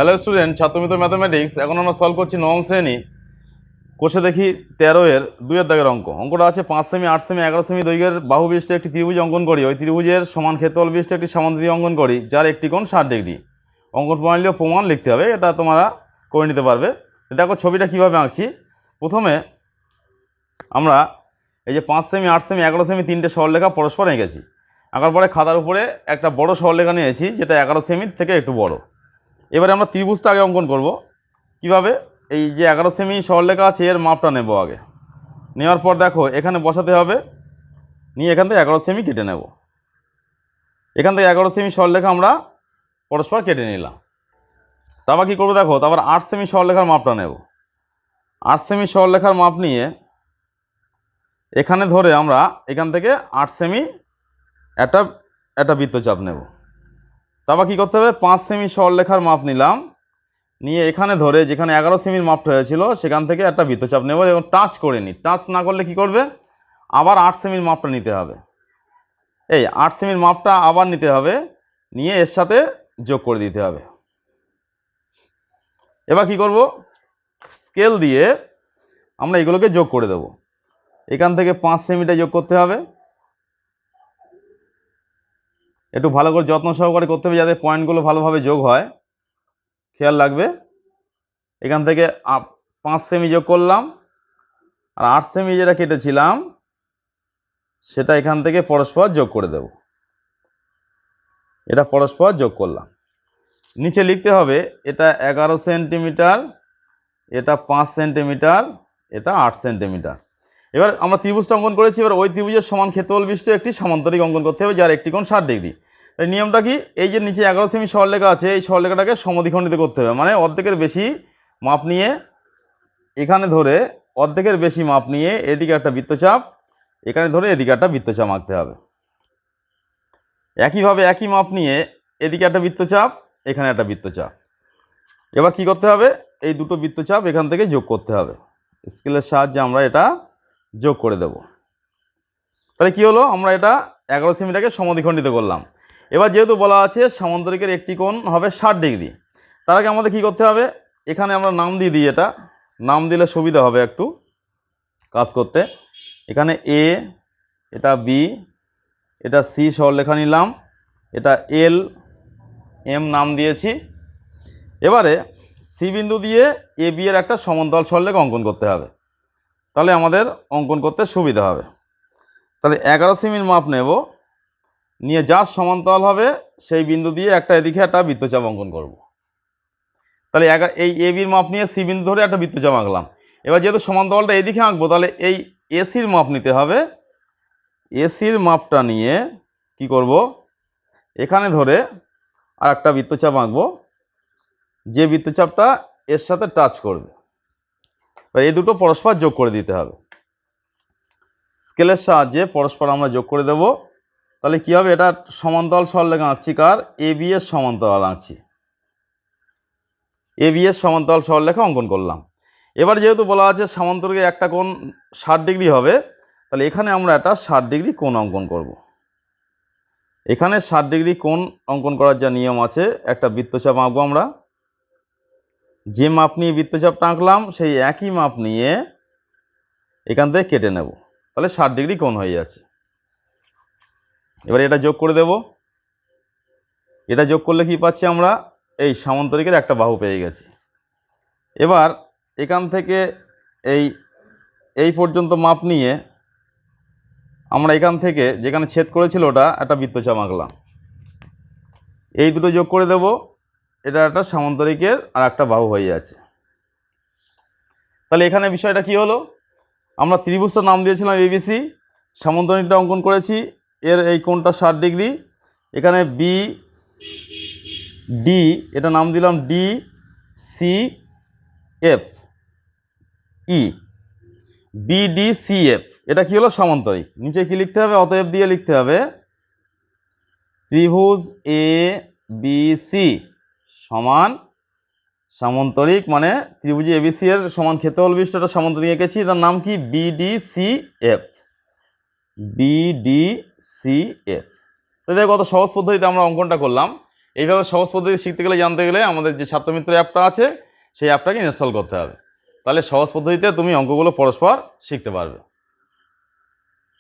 Hello student, ছাত্রমিত্র mathematics. এখন আমরা solve করছি নবম শ্রেণী। কোষে দেখি 13 2 দাগের অঙ্কটা আছে 5 সেমি 8 সেমি 11 সেমি দৈর্ঘ্যের বাহু বিশিষ্ট একটি ত্রিভুজ অঙ্কন করি। ওই ত্রিভুজের সমান ক্ষেত্রফল বিশিষ্ট একটি সমান্তরাল অঙ্কন করি যার একটি কোণ 60 ডিগ্রি। অঙ্কন প্রণালী ও প্রমাণ লিখতে হবে, এটা তোমরা করে নিতে পারবে। দেখো ছবিটা কীভাবে আঁকছি। প্রথমে আমরা এই যে 5 সেমি 8 সেমি 11 সেমি তিনটে সরলরেখা পরস্পর এঁকেছি। আঁকার পরে খাতার উপরে একটা বড় সরলরেখা নিয়েছি যেটা 11 সেমি থেকে একটু বড়। এবারে আমরা ত্রিভুজটা আগে অঙ্কন করব। কিভাবে? এই যে 11 সেমি সরলরেখা আছে এর মাপটা নেব আগে। নেওয়ার পর দেখো এখানে বসাতে হবে, নিয়ে এখান থেকে 11 সেমি কেটে নেব। এখান থেকে 11 সেমি সরলরেখা আমরা পরস্পর কেটে নিলাম। তারপর কী করবো দেখো, তারপর 8 সেমি সরলরেখার মাপটা নেব। 8 সেমি সরলরেখার মাপ নিয়ে এখানে ধরে আমরা এখান থেকে 8 সেমি একটা বৃত্তচাপ নেব। তারপর কী করতে হবে, 5 সেমি সরলরেখার মাপ নিলাম, নিয়ে এখানে ধরে যেখানে 11 সেমির মাপটা হয়েছিল সেখান থেকে একটা বৃত্তচাপ নেব এবং টাচ করে নিই। টাচ না করলে কি করবে, আবার 8 সেমির মাপটা নিতে হবে। এই 8 সেমির মাপটা আবার নিতে হবে, নিয়ে এর সাথে যোগ করে দিতে হবে। এবার কি করব, স্কেল দিয়ে আমরা এগুলোকে যোগ করে দেব। এখান থেকে 5 সেমিটা যোগ করতে হবে। একটু ভালো করে যত্ন সহকারে করতে হবে যাতে পয়েন্টগুলো ভালোভাবে যোগ হয়, খেয়াল রাখবে। এখান থেকে 5 সেমি যোগ করলাম, আর 8 সেমি যেটা কেটেছিলাম সেটা এখান থেকে পরস্পর যোগ করে দেব। এটা পরস্পর যোগ করলাম। নিচে লিখতে হবে এটা 11 সেন্টিমিটার, এটা 5 সেন্টিমিটার, এটা 8 সেন্টিমিটার। এবার আমরা ত্রিভুজটা অঙ্কন করেছি, এবার ওই ত্রিভুজের সমান ক্ষেত্রফল বিশিষ্ট একটি সমান্তরিক অঙ্কন করতে হবে যার একটি কোণ 60 ডিগ্রি। এই নিয়মটা কি, এই যে নিচে 11 সেমি সরলরেখা আছে এই সরলরেখাটাকে সমদ্বিখণ্ডিত করতে হবে, মানে অর্ধেকের বেশি মাপ নিয়ে এখানে ধরে অর্ধেকের বেশি মাপ নিয়ে এদিকে একটা বৃত্তচাপ, এখানে ধরে এদিকে একটা বৃত্তচাপ আঁকতে হবে। একইভাবে একই মাপ নিয়ে এদিকে একটা বৃত্তচাপ, এখানে একটা বৃত্তচাপ। এবার কি করতে হবে, এই দুটো বৃত্তচাপ এখান থেকে যোগ করতে হবে। স্কেলের সাহায্যে আমরা এটা যোগ করে দেব। তাহলে কি হলো, আমরা এটা 11 সেমিটাকে সমদ্বিখণ্ডিত করলাম। এবার যেহেতু বলা আছে সমান্তরিকের একটি কোণ হবে 60 ডিগ্রি, তার আগে আমাদের কি করতে হবে, এখানে আমরা নাম দিয়ে দিই। এটা নাম দিলে সুবিধা হবে একটু কাজ করতে। এখানে এ, এটা বি, এটা সি সরলরেখা নিলাম, এটা এল এম নাম দিয়েছি। এবারে সি বিন্দু দিয়ে এ বি এর একটা সমান্তরাল সরলরেখা অঙ্কন করতে হবে, তাহলে আমাদের অঙ্কন করতে সুবিধা হবে। তাহলে 11 সেমির মাপ নেব, নিয়ে যার সমান্তরাল হবে সেই বিন্দু দিয়ে একটা এদিকে একটা বৃত্তচাপ অঙ্কন করব। তাহলে এই এ বির মাপ নিয়ে সি বিন্দু ধরে একটা বৃত্তচাপ আঁকলাম। এবার যেহেতু সমান্তরালটা এইদিকে আঁকবো, তাহলে এই এসির মাপ নিতে হবে। এসির মাপটা নিয়ে কি করব, এখানে ধরে আর একটা বৃত্তচাপ আঁকবো যে বৃত্তচাপটা এর সাথে টাচ করবে। এই দুটো পরস্পর যোগ করে দিতে হবে। স্কেলের সাহায্যে পরস্পর আমরা যোগ করে দেব। তাহলে কি হবে, এটা সমান্তরাল সরলরেখা আঁকছি, কার, এ বি এর সমান্তরাল আঁকছি। এ বি এর সমান্তরাল সরলরেখা অঙ্কন করলাম। এবার যেহেতু বলা আছে সমান্তরিকে একটা কোণ 60 ডিগ্রি হবে, তাহলে এখানে আমরা একটা 60 ডিগ্রি কোণ অঙ্কন করব। এখানে 60 ডিগ্রি কোণ অঙ্কন করার যা নিয়ম আছে, একটা বৃত্তচাপ আঁকবো আমরা। যে মাপ নিয়ে বৃত্তচাপটা আঁকলাম সেই একই মাপ নিয়ে এখান থেকে কেটে নেব, তাহলে 60 ডিগ্রি কোণ হয়ে যাচ্ছে। এবার এটা যোগ করে দেব। এটা যোগ করলে কি পাচ্ছি আমরা, এই সমান্তরিকের একটা বাহু পেয়ে গেছি। এবার এখান থেকে এই পর্যন্ত মাপ নিয়ে আমরা এখান থেকে যেখানে ছেদ করেছিল ওটা একটা বৃত্তচাপ আঁকলাম। এই দুটো যোগ করে দেব, এটা একটা সমান্তরিকের আর একটা বাহু হয়ে যাচ্ছে। তাহলে এখানে বিষয়টা কি হলো, আমরা ত্রিভুজটার নাম দিয়েছিলাম এবিসি, সমান্তরিকটা অঙ্কন করেছি, এর এই কোণটা 60 ডিগ্রি। এখানে বি ডি, এটা নাম দিলাম D C F E, BD C F, এটা কি হলো, সমান্তরিক। নিচে কি লিখতে হবে, অতএব দিয়ে লিখতে হবে ত্রিভুজ এ বি সি সমান সামান্তরিক, মানে ত্রিভুজ এবিসি এর সমান ক্ষেত্রফল বিশিষ্ট একটা সামান্তরিক এঁকেছি, তার নাম কি, বিডিসিএফ। বিডিসিএফ। তো দেখো কত সহজ পদ্ধতিতে আমরা অঙ্কনটা করলাম। এইভাবে সহজ পদ্ধতি শিখতে গেলে, জানতে গেলে আমাদের যে ছাত্রমিত্র অ্যাপটা আছে সেই অ্যাপটাকে ইনস্টল করতে হবে। তাহলে সহজ পদ্ধতিতে তুমি অঙ্কগুলো পরস্পর শিখতে পারবে।